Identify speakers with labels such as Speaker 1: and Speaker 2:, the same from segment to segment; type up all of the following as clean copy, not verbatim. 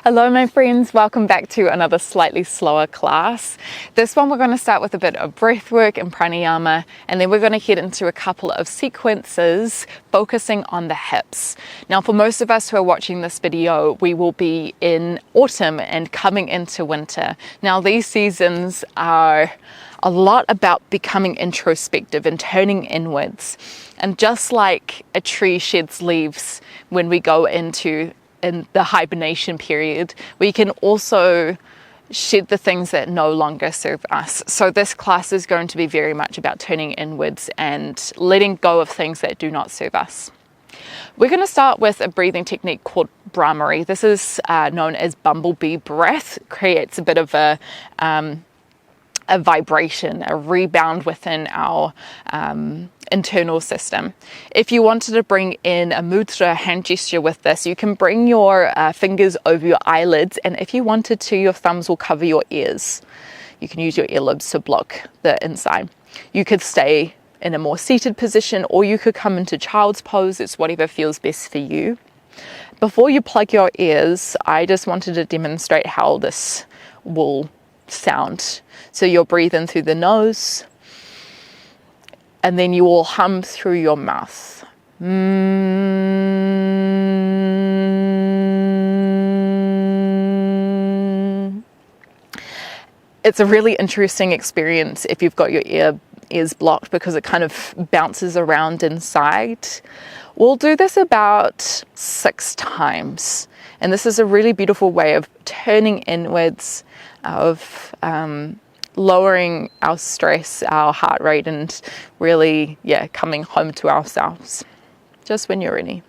Speaker 1: Hello my friends, welcome back to another slightly slower class. This one we're going to start with a bit of breathwork and pranayama, and then we're going to head into a couple of sequences focusing on the hips. Now for most of us who are watching this video, we will be in autumn and coming into winter. Now these seasons are a lot about becoming introspective and turning inwards. And just like a tree sheds leaves when we go into the hibernation period, we can also shed the things that no longer serve us. So this class is going to be very much about turning inwards and letting go of things that do not serve us. We're going to start with a breathing technique called Brahmari. This is known as bumblebee breath. It creates a bit of a vibration, a rebound within our internal system. If you wanted to bring in a mudra hand gesture with this, you can bring your fingers over your eyelids, and if you wanted to, your thumbs will cover your ears. You can use your earlobes to block the inside. You could stay in a more seated position, or you could come into child's pose. It's whatever feels best for you. Before you plug your ears, I just wanted to demonstrate how this will sound. So you'll breathe in through the nose, and then you will hum through your mouth. It's a really interesting experience if you've got your ears blocked, because it kind of bounces around inside. We'll do this about 6 times, and this is a really beautiful way of turning inwards, of lowering our stress, our heart rate, and really, coming home to ourselves. Just when you're ready.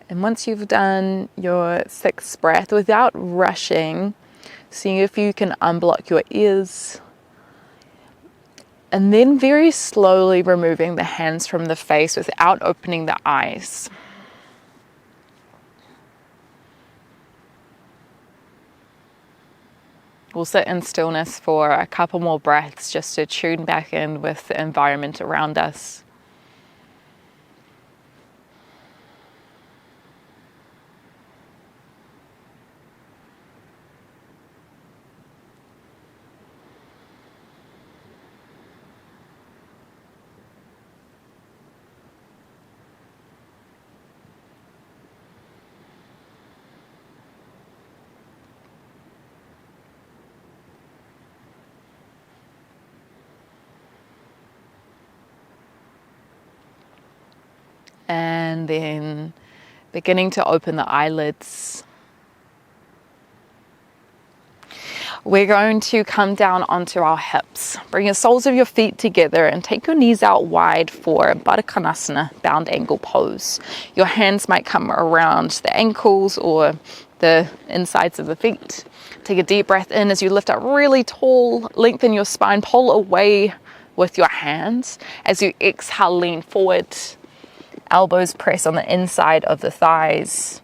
Speaker 1: And once you've done your 6th breath, without rushing, seeing if you can unblock your ears, and then very slowly removing the hands from the face without opening the eyes. We'll sit in stillness for a couple more breaths just to tune back in with the environment around us. And then beginning to open the eyelids. we're going to come down onto our hips. Bring your soles of your feet together and take your knees out wide for Baddha Konasana, bound angle pose. Your hands might come around the ankles or the insides of the feet. Take a deep breath in as you lift up really tall, lengthen your spine, pull away with your hands. As you exhale, lean forward, elbows press on the inside of the thighs.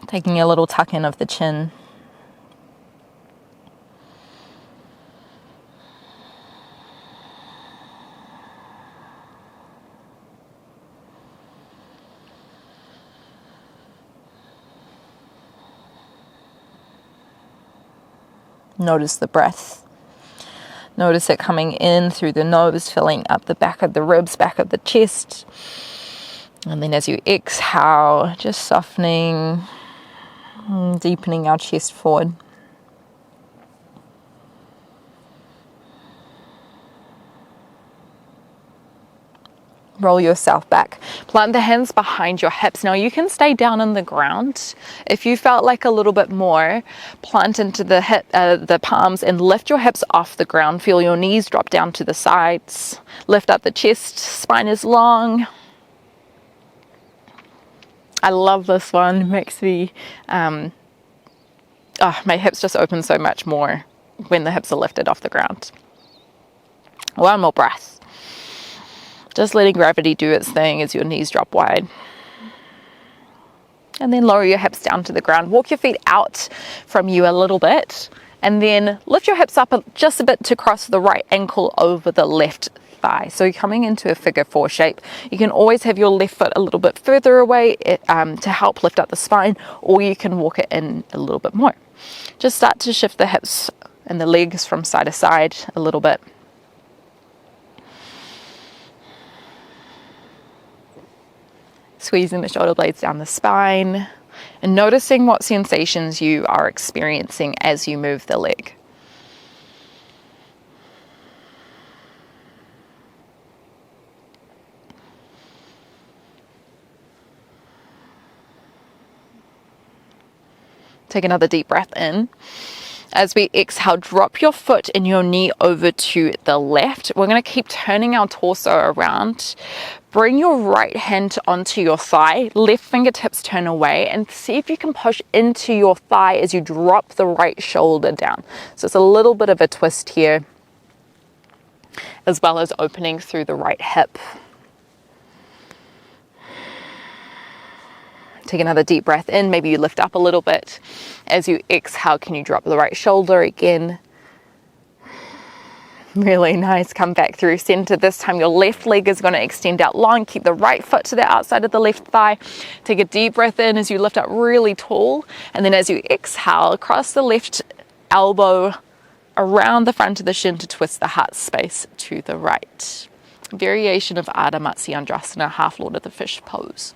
Speaker 1: Taking a little tuck in of the chin. Notice the breath. Notice it coming in through the nose, filling up the back of the ribs, back of the chest. And then as you exhale, just softening, deepening our chest forward. Roll yourself back. Plant the hands behind your hips. Now you can stay down on the ground. If you felt like a little bit more, plant into the palms and lift your hips off the ground. Feel your knees drop down to the sides. Lift up the chest. Spine is long. I love this one. It makes me, my hips just open so much more when the hips are lifted off the ground. One more breath. Just letting gravity do its thing as your knees drop wide. And then lower your hips down to the ground. Walk your feet out from you a little bit. And then lift your hips up just a bit to cross the right ankle over the left thigh. So you're coming into a figure 4 shape. You can always have your left foot a little bit further away to help lift up the spine, or you can walk it in a little bit more. Just start to shift the hips and the legs from side to side a little bit. Squeezing the shoulder blades down the spine and noticing what sensations you are experiencing as you move the leg. Take another deep breath in. As we exhale, drop your foot and your knee over to the left. We're going to keep turning our torso around. Bring your right hand onto your thigh, left fingertips turn away, and see if you can push into your thigh as you drop the right shoulder down. So it's a little bit of a twist here, as well as opening through the right hip. Take another deep breath in. Maybe you lift up a little bit. As you exhale, can you drop the right shoulder again? Really nice. Come back through center. This time your left leg is going to extend out long. Keep the right foot to the outside of the left thigh. Take a deep breath in as you lift up really tall. And then as you exhale, cross the left elbow around the front of the shin to twist the heart space to the right. Variation of Ardha Matsyendrasana, half Lord of the Fish pose.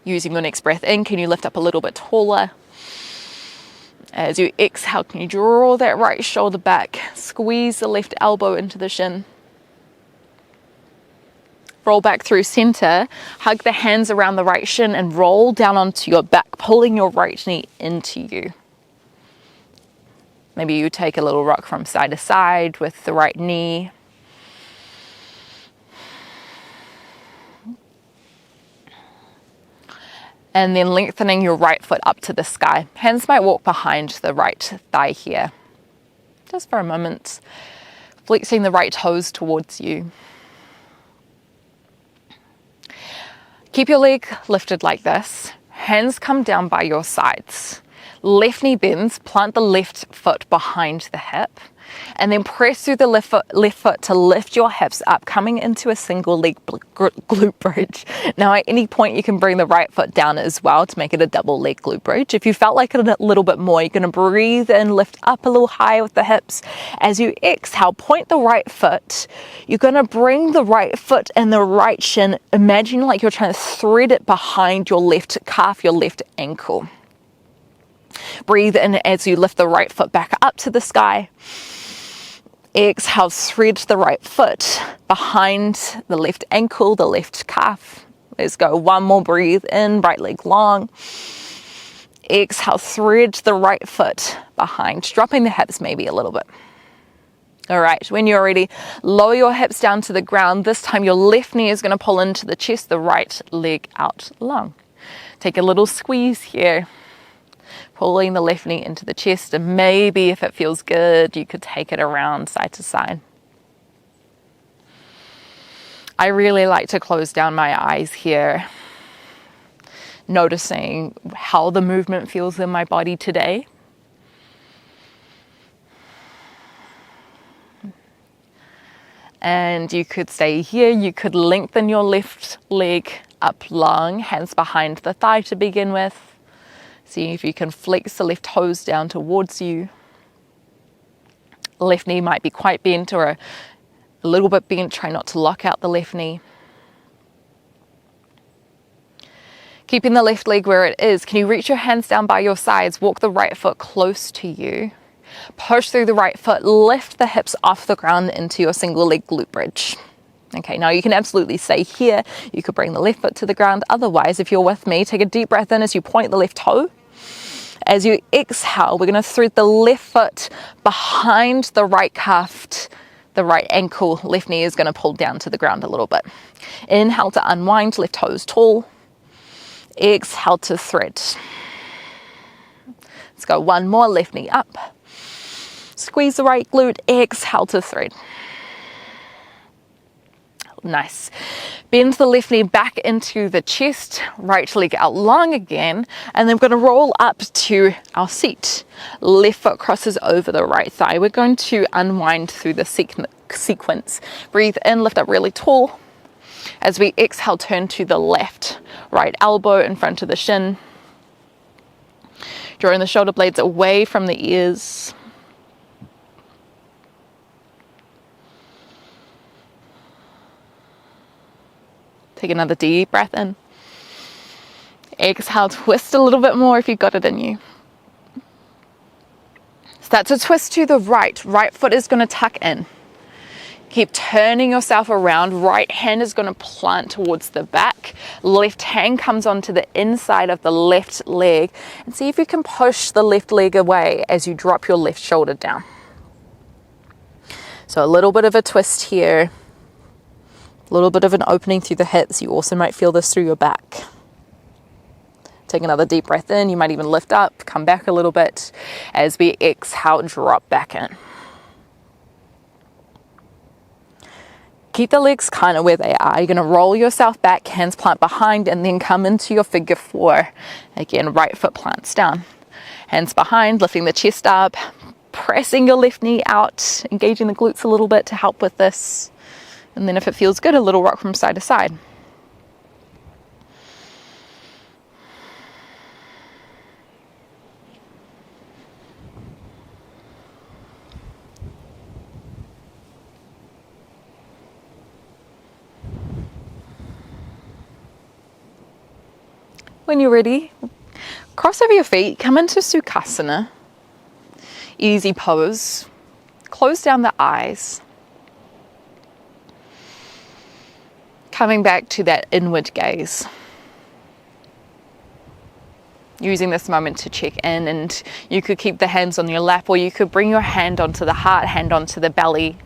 Speaker 1: Using your next breath in, can you lift up a little bit taller? As you exhale, can you draw that right shoulder back? Squeeze the left elbow into the shin. Roll back through center. Hug the hands around the right shin and roll down onto your back, pulling your right knee into you. Maybe you take a little rock from side to side with the right knee. And then lengthening your right foot up to the sky. Hands might walk behind the right thigh here. Just for a moment. Flexing the right toes towards you. Keep your leg lifted like this. Hands come down by your sides. Left knee bends, plant the left foot behind the hip. And then press through the left foot to lift your hips up, coming into a single leg glute bridge. Now at any point you can bring the right foot down as well to make it a double leg glute bridge. If you felt like it a little bit more, you're going to breathe in, lift up a little higher with the hips. As you exhale, point the right foot. You're going to bring the right foot and the right shin. Imagine like you're trying to thread it behind your left calf, your left ankle. Breathe in as you lift the right foot back up to the sky. Exhale, thread the right foot behind the left ankle, the left calf. Let's go. One more breathe in, right leg long. Exhale, thread the right foot behind, dropping the hips maybe a little bit. All right, when you're ready, lower your hips down to the ground. This time your left knee is going to pull into the chest, the right leg out long. Take a little squeeze here, pulling the left knee into the chest, and maybe if it feels good, you could take it around side to side. I really like to close down my eyes here, noticing how the movement feels in my body today. And you could stay here. You could lengthen your left leg up long, hands behind the thigh to begin with. See if you can flex the left toes down towards you. Left knee might be quite bent or a little bit bent. Try not to lock out the left knee. Keeping the left leg where it is, can you reach your hands down by your sides? Walk the right foot close to you. Push through the right foot, lift the hips off the ground into your single leg glute bridge. Okay, now you can absolutely stay here. You could bring the left foot to the ground. Otherwise, if you're with me, take a deep breath in as you point the left toe. As you exhale, we're going to thread the left foot behind the right calf, the right ankle. Left knee is going to pull down to the ground a little bit. Inhale to unwind, left toes tall. Exhale to thread. Let's go one more, left knee up. Squeeze the right glute, exhale to thread. Nice. Bend the left knee back into the chest, right leg out long again, and then we're going to roll up to our seat. Left foot crosses over the right thigh. We're going to unwind through the sequence. Breathe in, lift up really tall. As we exhale, turn to the left. Right elbow in front of the shin. Drawing the shoulder blades away from the ears. Take another deep breath in. Exhale, twist a little bit more if you've got it in you. Start to twist to the right. Right foot is going to tuck in. Keep turning yourself around. Right hand is going to plant towards the back. Left hand comes onto the inside of the left leg. And see if you can push the left leg away as you drop your left shoulder down. So a little bit of a twist here. A little bit of an opening through the hips. You also might feel this through your back. Take another deep breath in. You might even lift up, come back a little bit. As we exhale, drop back in. Keep the legs kind of where they are. You're going to roll yourself back, hands plant behind, and then come into your figure four. Again, right foot plants down. Hands behind, lifting the chest up, pressing your left knee out, engaging the glutes a little bit to help with this. And then if it feels good, a little rock from side to side. When you're ready, cross over your feet, come into Sukhasana. Easy pose. Close down the eyes. Coming back to that inward gaze. Using this moment to check in, and you could keep the hands on your lap, or you could bring your hand onto the heart, hand onto the belly.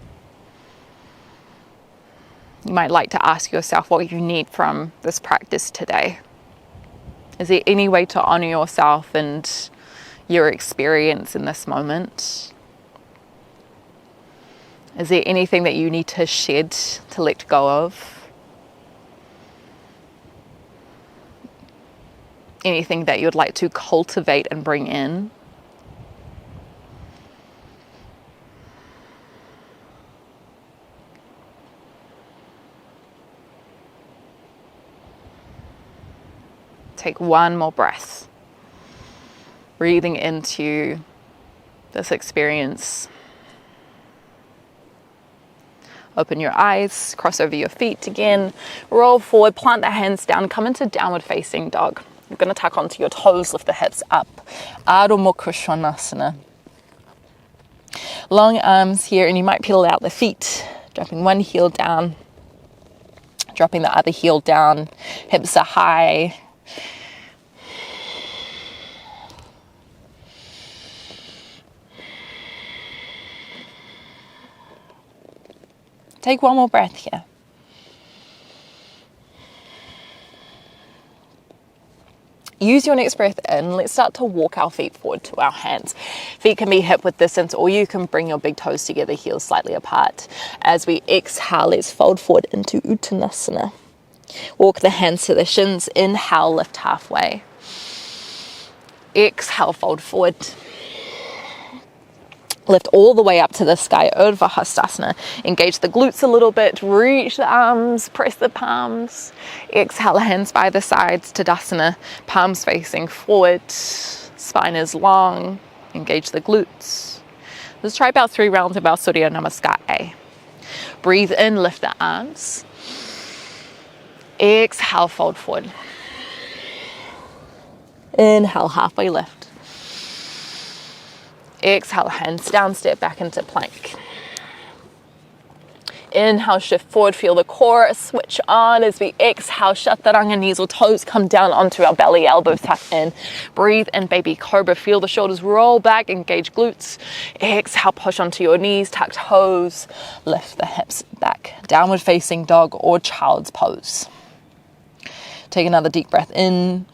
Speaker 1: You might like to ask yourself what you need from this practice today. Is there any way to honor yourself and your experience in this moment? Is there anything that you need to shed, to let go of? Anything that you'd like to cultivate and bring in? Take one more breath, breathing into this experience. Open your eyes, cross over your feet again, roll forward, plant the hands down, come into downward facing dog. You're going to tuck onto your toes, lift the hips up. Adho Mukha Svanasana. Long arms here, and you might peel out the feet, dropping one heel down. Dropping the other heel down, hips are high. Take one more breath here. Use your next breath in. Let's start to walk our feet forward to our hands. Feet can be hip width distance, or you can bring your big toes together, heels slightly apart. As we exhale, let's fold forward into Uttanasana. Walk the hands to the shins. Inhale, lift halfway. Exhale, fold forward. Lift all the way up to the sky, Urdhva Hastasana. Engage the glutes a little bit, reach the arms, press the palms. Exhale, hands by the sides, Tadasana, palms facing forward, spine is long, engage the glutes. Let's try about 3 rounds of our Surya Namaskar A. Breathe in, lift the arms. Exhale, fold forward. Inhale, halfway lift. Exhale, hands down, step back into plank. Inhale, shift forward, feel the core switch on. As we exhale, chaturanga, knees or toes come down onto our belly, elbows tuck in. Breathe in, baby cobra, feel the shoulders roll back, engage glutes. Exhale, push onto your knees, tuck toes, lift the hips back. Downward facing dog or child's pose. Take another deep breath in.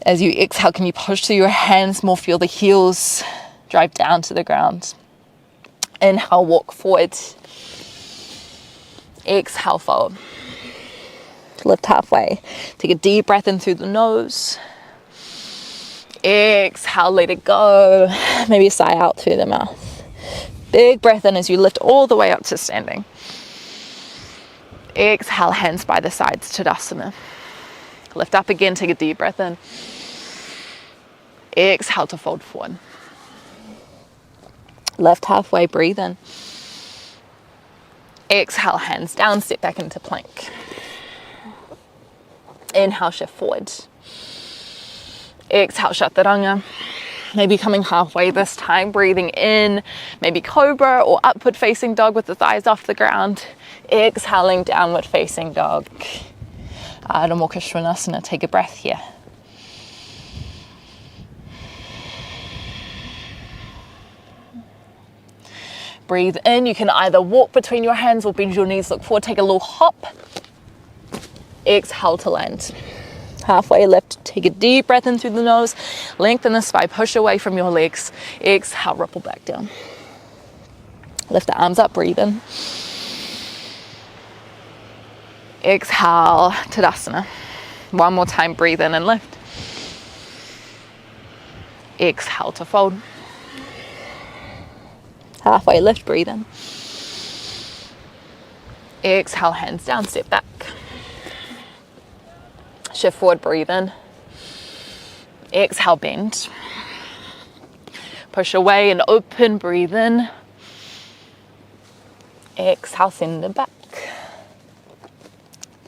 Speaker 1: As you exhale, can you push through your hands more? Feel the heels drive down to the ground. Inhale, walk forward. Exhale, fold. Lift halfway. Take a deep breath in through the nose. Exhale, let it go. Maybe sigh out through the mouth. Big breath in as you lift all the way up to standing. Exhale, hands by the sides, Tadasana. Lift up again, take a deep breath in. Exhale to fold forward. Lift halfway, breathe in. Exhale, hands down, step back into plank. Inhale, shift forward. Exhale, chaturanga. Maybe coming halfway this time, breathing in, maybe cobra or upward facing dog with the thighs off the ground. Exhaling, downward facing dog. Ardha Mukha Svanasana, take a breath here. Breathe in, you can either walk between your hands or bend your knees, look forward, take a little hop. Exhale to land. Halfway lift, take a deep breath in through the nose, lengthen the spine, push away from your legs. Exhale, ripple back down. Lift the arms up, breathe in. Exhale, Tadasana. One more time, breathe in and lift. Exhale to fold. Halfway lift, breathe in. Exhale, hands down, step back. Shift forward, breathe in. Exhale, bend. Push away and open, breathe in. Exhale, send it back.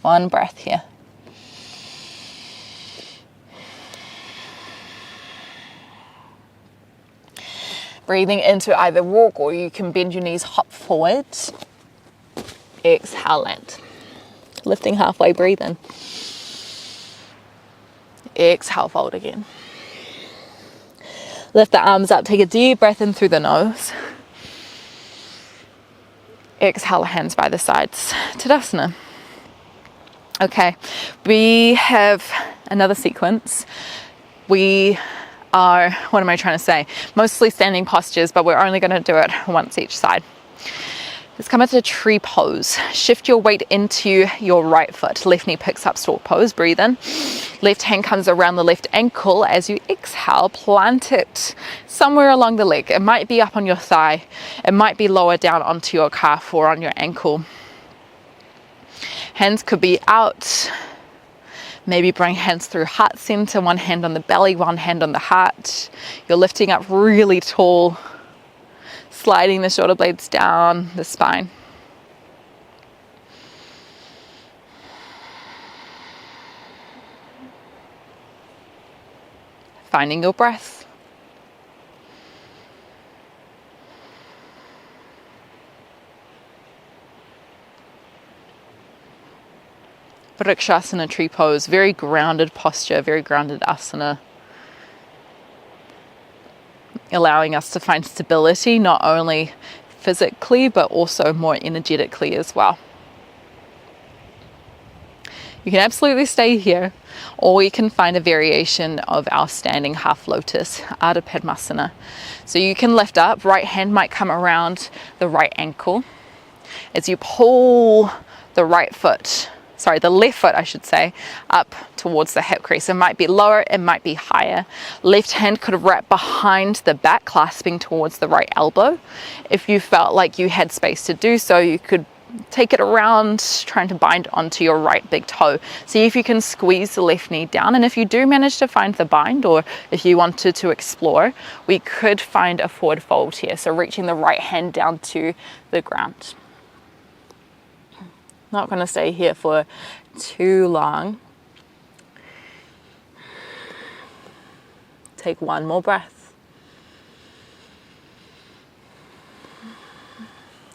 Speaker 1: One breath here. Breathing into either walk or you can bend your knees, hop forward. Exhale, land. Lifting halfway, breathe in. Exhale, fold again. Lift the arms up, take a deep breath in through the nose. Exhale, hands by the sides, Tadasana. Okay, we have another sequence. We are, what am I trying to say? Mostly standing postures, but we're only going to do it once each side. Let's come into tree pose. Shift your weight into your right foot. Left knee picks up stork pose. Breathe in. Left hand comes around the left ankle. As you exhale, plant it somewhere along the leg. It might be up on your thigh. It might be lower down onto your calf or on your ankle. Hands could be out. Maybe bring hands through heart center. One hand on the belly, one hand on the heart. You're lifting up really tall. Sliding the shoulder blades down the spine. Finding your breath. Vrikshasana tree pose, very grounded posture, very grounded asana. Allowing us to find stability, not only physically, but also more energetically as well. You can absolutely stay here, or you can find a variation of our standing half lotus, Ardha Padmasana. So you can lift up, right hand might come around the right ankle. As you pull the left foot, I should say, up towards the hip crease. It might be lower, it might be higher. Left hand could wrap behind the back, clasping towards the right elbow. If you felt like you had space to do so, you could take it around, trying to bind onto your right big toe. See if you can squeeze the left knee down, and if you do manage to find the bind, or if you wanted to explore, we could find a forward fold here, so reaching the right hand down to the ground. Not going to stay here for too long. Take one more breath.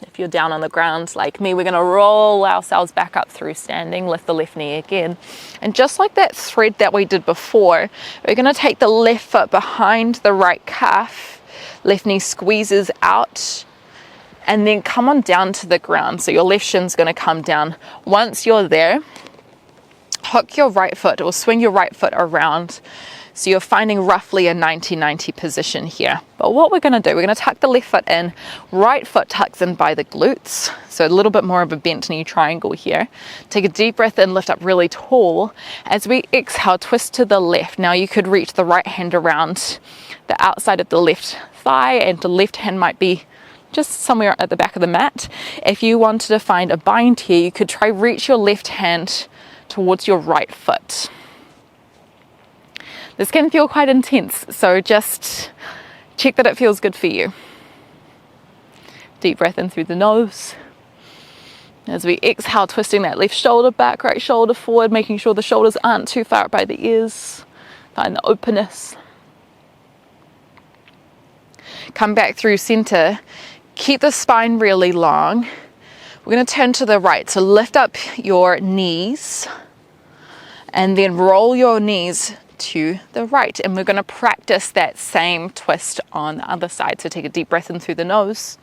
Speaker 1: If you're down on the ground like me, we're going to roll ourselves back up through standing, lift the left knee again. And just like that thread that we did before, we're going to take the left foot behind the right calf, left knee squeezes out, and then come on down to the ground. So your left shin's going to come down. Once you're there, hook your right foot or swing your right foot around. So you're finding roughly a 90-90 position here. But what we're going to do, we're going to tuck the left foot in, right foot tucks in by the glutes. So a little bit more of a bent knee triangle here. Take a deep breath in, lift up really tall. As we exhale, twist to the left. Now you could reach the right hand around the outside of the left thigh, and the left hand might be just somewhere at the back of the mat. If you wanted to find a bind here, you could try reach your left hand towards your right foot. This can feel quite intense, so just check that it feels good for you. Deep breath in through the nose. As we exhale, twisting that left shoulder back, right shoulder forward, making sure the shoulders aren't too far up by the ears. Find the openness. Come back through center. Keep the spine really long. We're going to turn to the right. So lift up your knees and then roll your knees to the right. And we're going to practice that same twist on the other side. So take a deep breath in through the nose.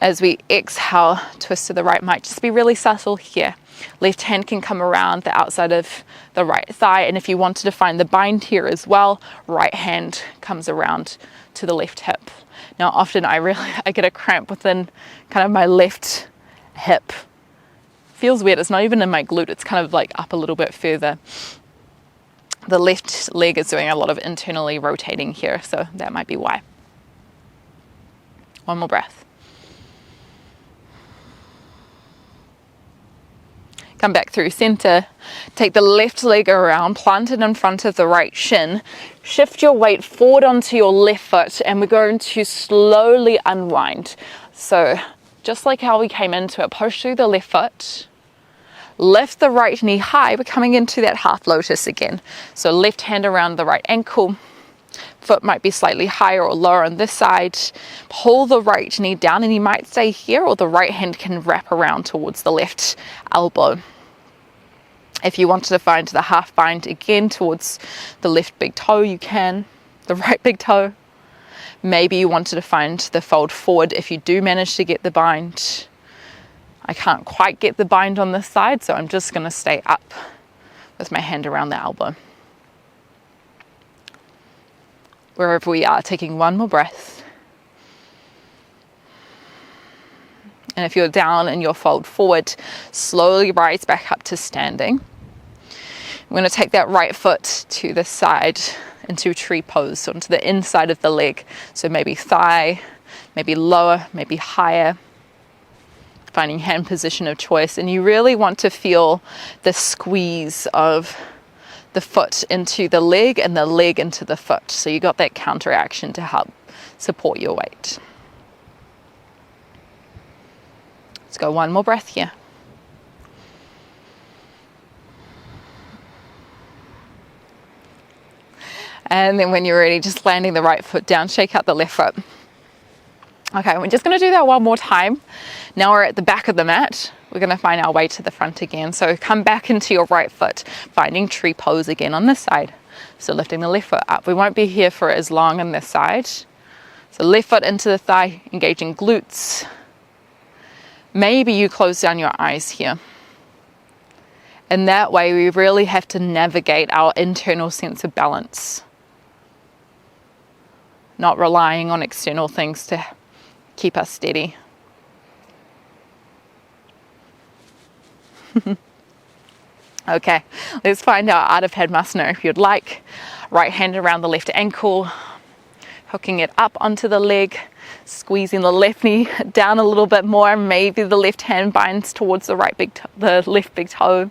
Speaker 1: As we exhale, twist to the right. Might just be really subtle here. Left hand can come around the outside of the right thigh. And if you wanted to find the bind here as well, right hand comes around to the left hip. Now often I get a cramp within kind of my left hip. Feels weird, it's not even in my glute, it's kind of like up a little bit further. The left leg is doing a lot of internally rotating here, so that might be why. One more breath. Come back through center. Take the left leg around, plant it in front of the right shin. Shift your weight forward onto your left foot, and we're going to slowly unwind. So just like how we came into it, push through the left foot. Lift the right knee high. We're coming into that half lotus again. So left hand around the right ankle. Foot might be slightly higher or lower on this side. Pull the right knee down, and you might stay here, or the right hand can wrap around towards the left elbow. If you wanted to find the half bind again towards the left big toe, you can. The right big toe. Maybe you wanted to find the fold forward if you do manage to get the bind. I can't quite get the bind on this side, so I'm just going to stay up with my hand around the elbow. Wherever we are, taking one more breath. And if you're down and you're fold forward, slowly rise back up to standing. I'm going to take that right foot to the side into tree pose, so onto the inside of the leg. So maybe thigh, maybe lower, maybe higher. Finding hand position of choice. And you really want to feel the squeeze of the foot into the leg and the leg into the foot. So you got that counteraction to help support your weight. Let's go one more breath here. And then when you're ready, just landing the right foot down, shake out the left foot. Okay, we're just going to do that one more time. Now we're at the back of the mat. We're going to find our way to the front again. So come back into your right foot, finding tree pose again on this side. So lifting the left foot up. We won't be here for as long on this side. So left foot into the thigh, engaging glutes. Maybe you close down your eyes here. And that way we really have to navigate our internal sense of balance. Not relying on external things to keep us steady. Okay, let's find our Ardha Padmasana if you'd like. Right hand around the left ankle, hooking it up onto the leg, squeezing the left knee down a little bit more. Maybe the left hand binds towards the left big toe.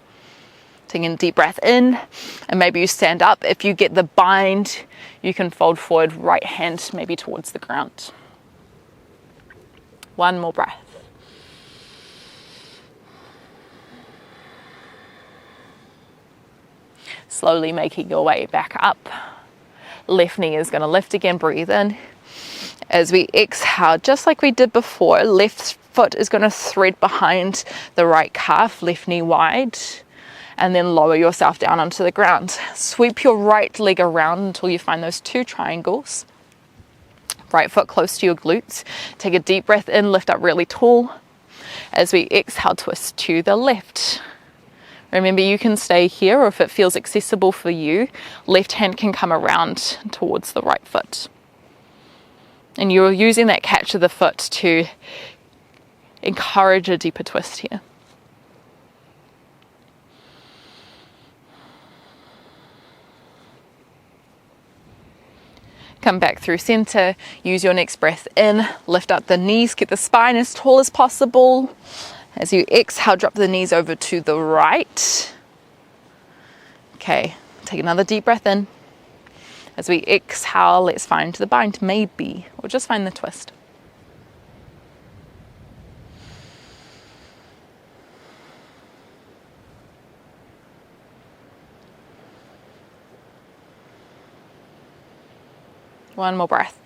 Speaker 1: Taking a deep breath in, and maybe you stand up. If you get the bind, you can fold forward, right hand maybe towards the ground. One more breath. Slowly making your way back up. Left knee is going to lift again, breathe in. As we exhale, just like we did before, left foot is going to thread behind the right calf, left knee wide, and then lower yourself down onto the ground. Sweep your right leg around until you find those two triangles. Right foot close to your glutes. Take a deep breath in, lift up really tall. As we exhale, twist to the left. Remember, you can stay here, or if it feels accessible for you, left hand can come around towards the right foot. And you're using that catch of the foot to encourage a deeper twist here. Come back through center, use your next breath in, lift up the knees, get the spine as tall as possible. As you exhale, drop the knees over to the right. Okay, take another deep breath in. As we exhale, let's find the bind, maybe, or just find the twist. One more breath.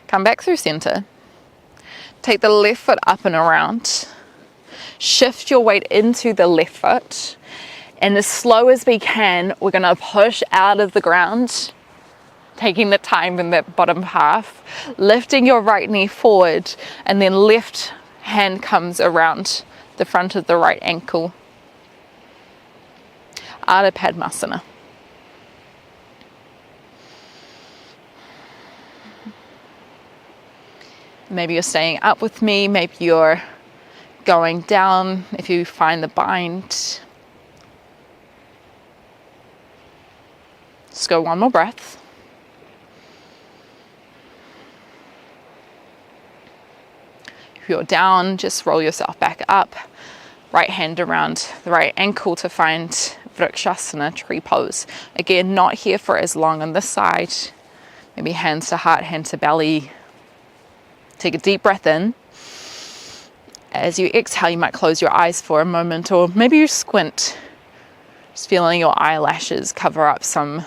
Speaker 1: Come back through center. Take the left foot up and around. Shift your weight into the left foot. And as slow as we can, we're going to push out of the ground, taking the time in that bottom half, lifting your right knee forward, and then left hand comes around the front of the right ankle. Ardha Padmasana. Maybe you're staying up with me, maybe you're going down if you find the bind. Just go one more breath. If you're down, just roll yourself back up. Right hand around the right ankle to find Vrikshasana, tree pose. Again, not here for as long on this side. Maybe hands to heart, hand to belly. Take a deep breath in. As you exhale, you might close your eyes for a moment, or maybe you squint. Just feeling your eyelashes cover up some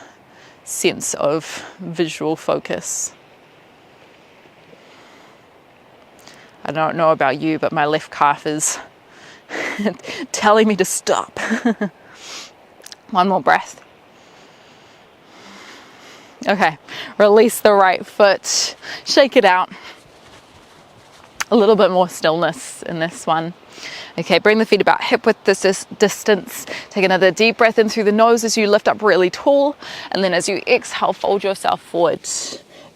Speaker 1: sense of visual focus. I don't know about you, but my left calf is telling me to stop. One more breath. Okay, release the right foot, shake it out. A little bit more stillness in this one. Okay, bring the feet about hip width distance. Take another deep breath in through the nose as you lift up really tall. And then as you exhale, fold yourself forward.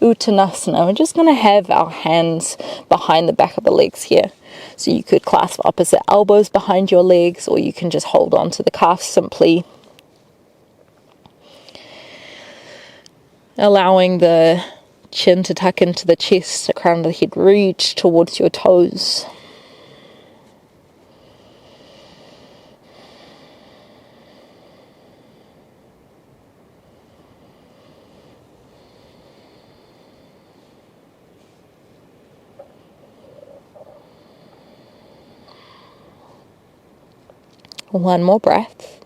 Speaker 1: Uttanasana. We're just going to have our hands behind the back of the legs here. So you could clasp opposite elbows behind your legs, or you can just hold on to the calves simply. Allowing the chin to tuck into the chest, the crown of the head reach towards your toes. One more breath.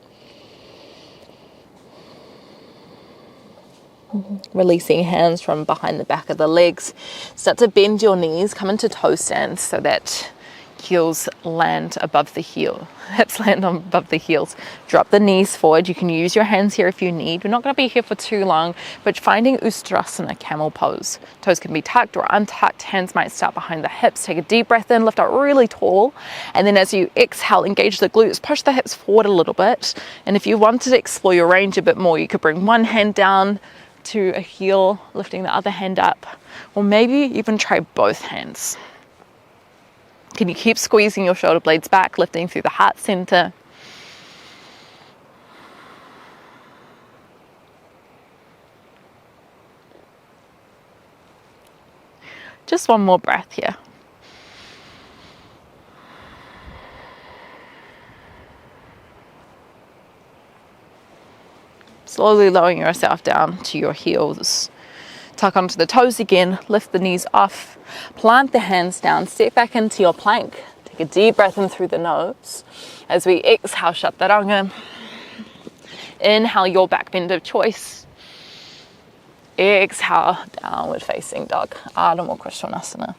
Speaker 1: Releasing hands from behind the back of the legs. Start to bend your knees, come into toe stand so that heels land above the heel, hips land on above the heels. Drop the knees forward. You can use your hands here if you need. We're not going to be here for too long, but finding Ustrasana, camel pose. Toes can be tucked or untucked. Hands might start behind the hips. Take a deep breath in, lift up really tall, and then as you exhale, engage the glutes, push the hips forward a little bit. And if you wanted to explore your range a bit more, you could bring one hand down to a heel, lifting the other hand up, or maybe even try both hands. Can you keep squeezing your shoulder blades back, lifting through the heart center? Just one more breath here. Slowly lowering yourself down to your heels. Tuck onto the toes again, lift the knees off, plant the hands down, step back into your plank. Take a deep breath in through the nose. As we exhale, chaturanga. Inhale, your back bend of choice. Exhale, downward facing dog, Ardha Krishnasana.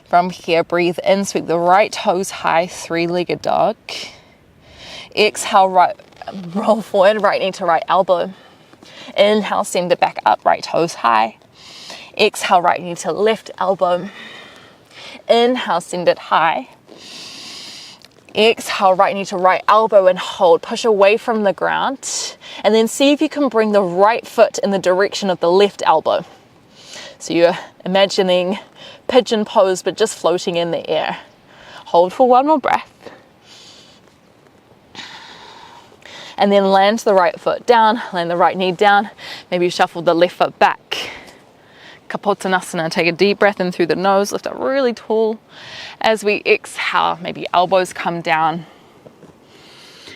Speaker 1: From here, breathe in, sweep the right toes high, three-legged dog. Exhale, right, roll forward, right knee to right elbow. Inhale, send it back up, right toes high. Exhale, right knee to left elbow. Inhale, send it high. Exhale, right knee to right elbow and hold. Push away from the ground. And then see if you can bring the right foot in the direction of the left elbow. So you're imagining pigeon pose, but just floating in the air. Hold for one more breath. And then land the right foot down, land the right knee down. Maybe shuffle the left foot back. Kapotanasana, take a deep breath in through the nose, lift up really tall. As we exhale, maybe elbows come down.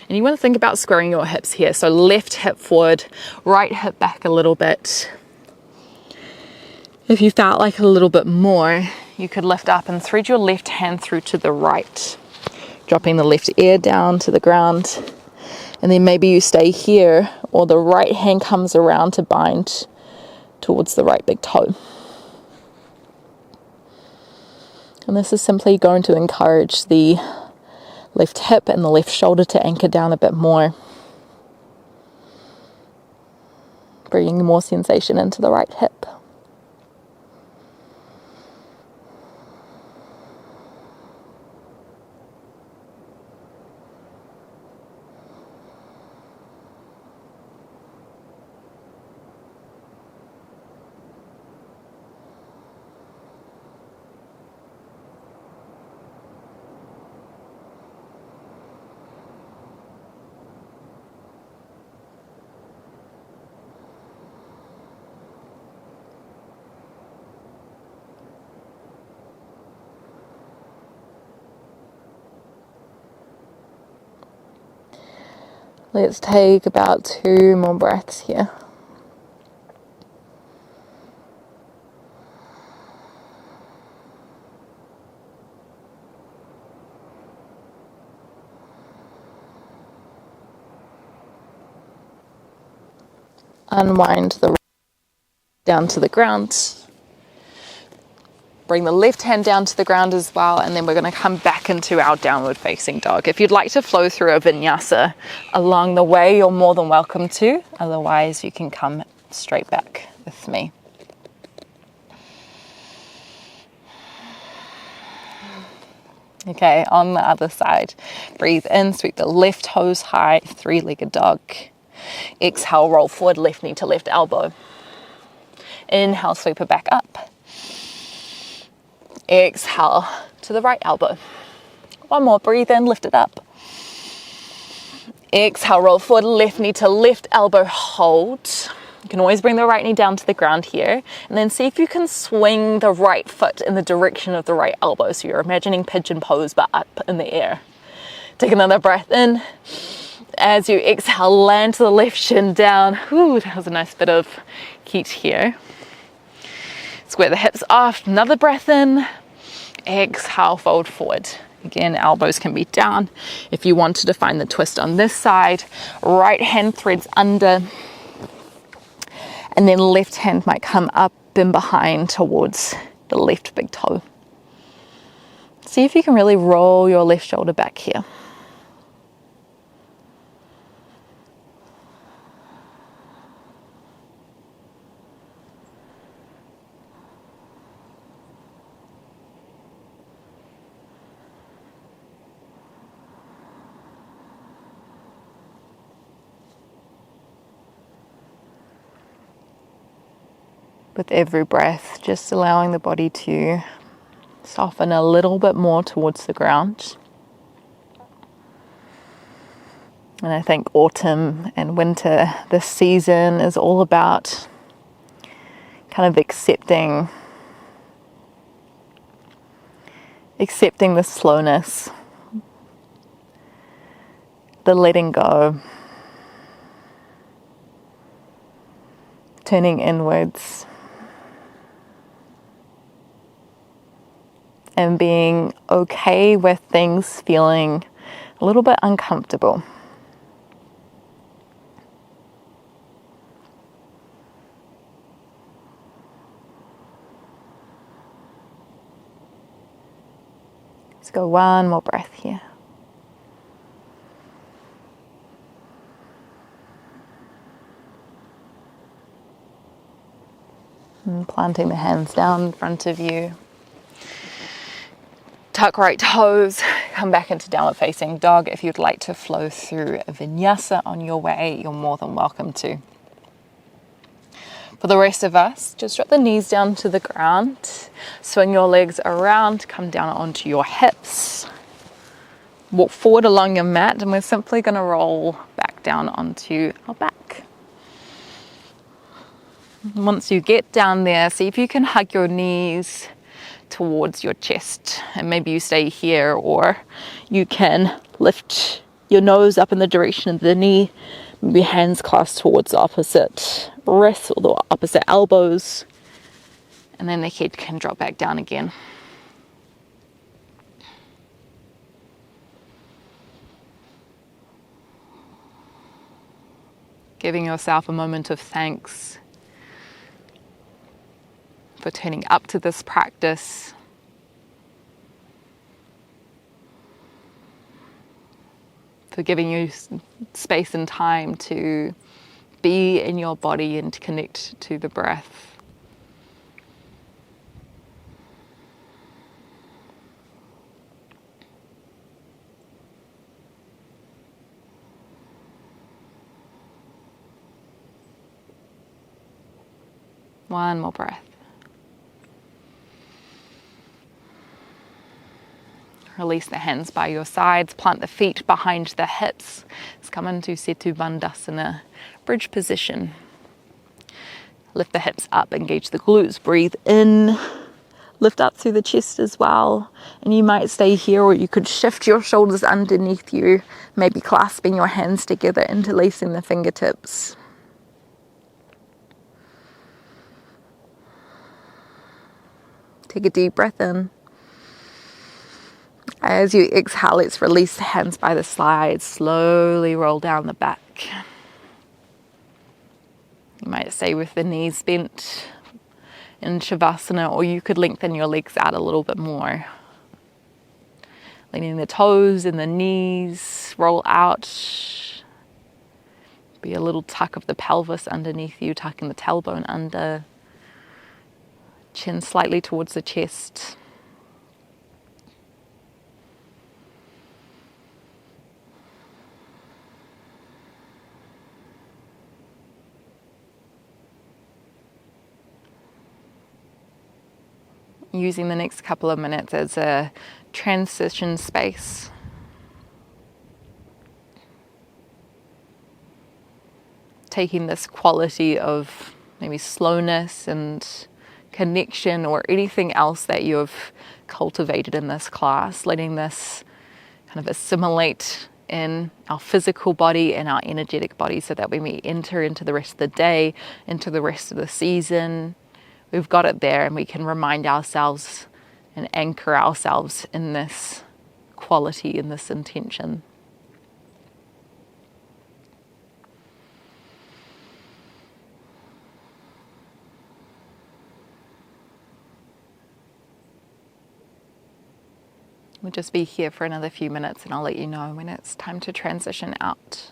Speaker 1: And you want to think about squaring your hips here. So left hip forward, right hip back a little bit. If you felt like a little bit more, you could lift up and thread your left hand through to the right, dropping the left ear down to the ground. And then maybe you stay here, or the right hand comes around to bind towards the right big toe. And this is simply going to encourage the left hip and the left shoulder to anchor down a bit more, bringing more sensation into the right hip. Let's take about 2 more breaths here. Unwind the right down to the ground. Bring the left hand down to the ground as well, and then we're going to come back into our downward facing dog. If you'd like to flow through a vinyasa along the way, you're more than welcome to. Otherwise, you can come straight back with me. Okay, on the other side, breathe in, sweep the left toes high, three-legged dog. Exhale, roll forward, left knee to left elbow. Inhale, sweep it back up. Exhale to the right elbow. One more, breathe in, lift it up. Exhale, roll forward, left knee to left elbow, hold. You can always bring the right knee down to the ground here, and then see if you can swing the right foot in the direction of the right elbow. So you're imagining pigeon pose, but up in the air. Take another breath in. As you exhale, land to the left shin down. Ooh, that was a nice bit of heat here. Square the hips off, another breath in. Exhale, fold forward. Again, elbows can be down. If you wanted to find the twist on this side, right hand threads under, and then left hand might come up and behind towards the left big toe. See if you can really roll your left shoulder back here. With every breath, just allowing the body to soften a little bit more towards the ground. And I think autumn and winter, this season, is all about kind of accepting the slowness, the letting go, turning inwards, and being okay with things feeling a little bit uncomfortable. Let's go one more breath here. And planting the hands down in front of you. Tuck right toes, come back into downward facing dog. If you'd like to flow through a vinyasa on your way, you're more than welcome to. For the rest of us, just drop the knees down to the ground, swing your legs around, come down onto your hips, walk forward along your mat, and we're simply going to roll back down onto our back. Once you get down there, see if you can hug your knees towards your chest, and maybe you stay here, or you can lift your nose up in the direction of the knee, maybe hands clasped towards the opposite wrists or the opposite elbows, and then the head can drop back down again. Giving yourself a moment of thanks for turning up to this practice. For giving you space and time to be in your body and to connect to the breath. One more breath. Release the hands by your sides, plant the feet behind the hips. Let's come into Setu Bandhasana, bridge position. Lift the hips up, engage the glutes, breathe in, lift up through the chest as well. And you might stay here, or you could shift your shoulders underneath you, maybe clasping your hands together, interlacing the fingertips. Take a deep breath in. As you exhale, let's release the hands by the sides. Slowly roll down the back. You might stay with the knees bent in Savasana, or you could lengthen your legs out a little bit more. Leaning the toes and the knees, roll out. Be a little tuck of the pelvis underneath you, tucking the tailbone under. Chin slightly towards the chest. Using the next couple of minutes as a transition space. Taking this quality of maybe slowness and connection, or anything else that you've cultivated in this class, letting this kind of assimilate in our physical body and our energetic body, so that when we enter into the rest of the day, into the rest of the season, we've got it there, and we can remind ourselves and anchor ourselves in this quality in this intention. We'll just be here for another few minutes and I'll let you know when it's time to transition out.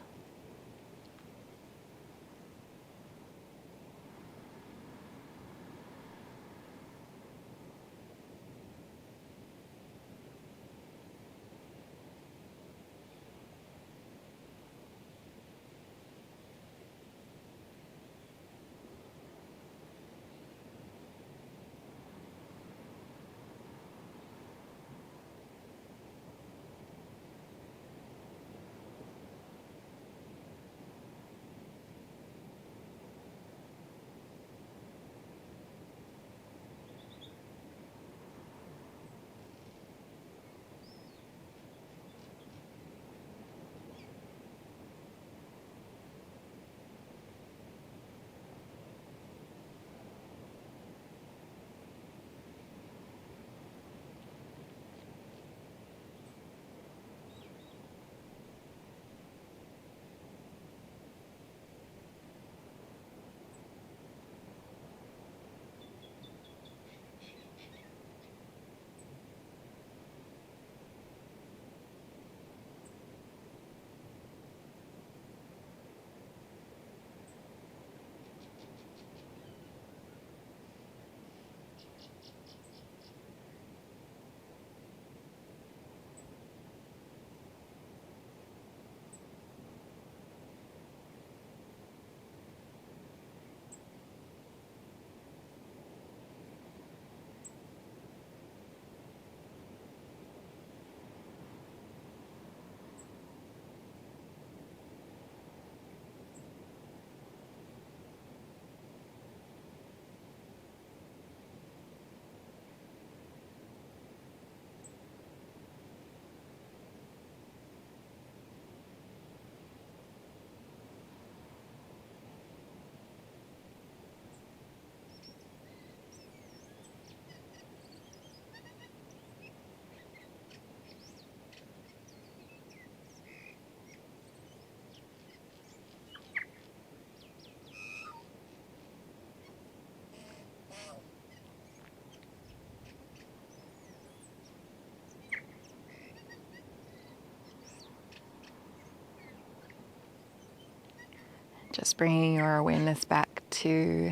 Speaker 1: Just bringing your awareness back to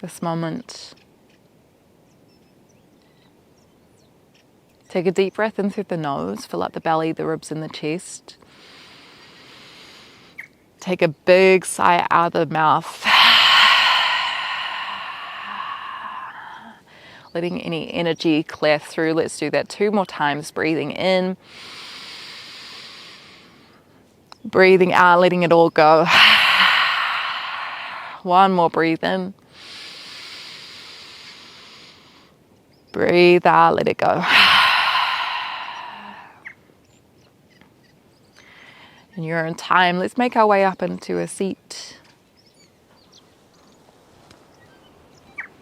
Speaker 1: this moment. Take a deep breath in through the nose, fill up the belly, the ribs and the chest. Take a big sigh out of the mouth. Letting any energy clear through. Let's do that 2 more times. Breathing in. Breathing out, letting it all go. 1 more breathe in. Breathe out, let it go. In your own time, let's make our way up into a seat.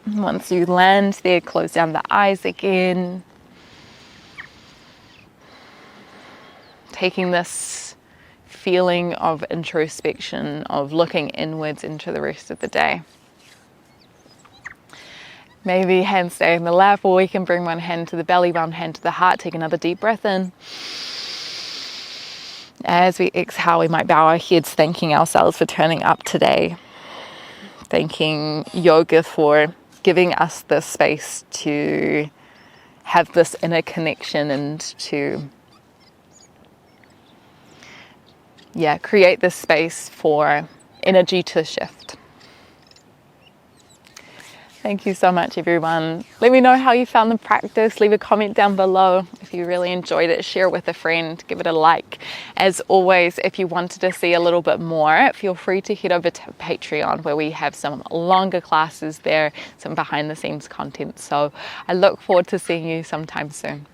Speaker 1: Once you land there, close down the eyes again. Taking this feeling of introspection, of looking inwards into the rest of the day. Maybe hands stay in the lap, or we can bring one hand to the belly, one hand to the heart. Take another deep breath in. As we exhale, we might bow our heads, thanking ourselves for turning up today. Thanking yoga for giving us the space to have this inner connection and to create this space for energy to shift. Thank you so much, everyone. Let me know how you found the practice. Leave a comment down below. If you really enjoyed it, share it with a friend, give it a like. As always, if you wanted to see a little bit more, feel free to head over to Patreon, where we have some longer classes there, some behind the scenes content. So I look forward to seeing you sometime soon.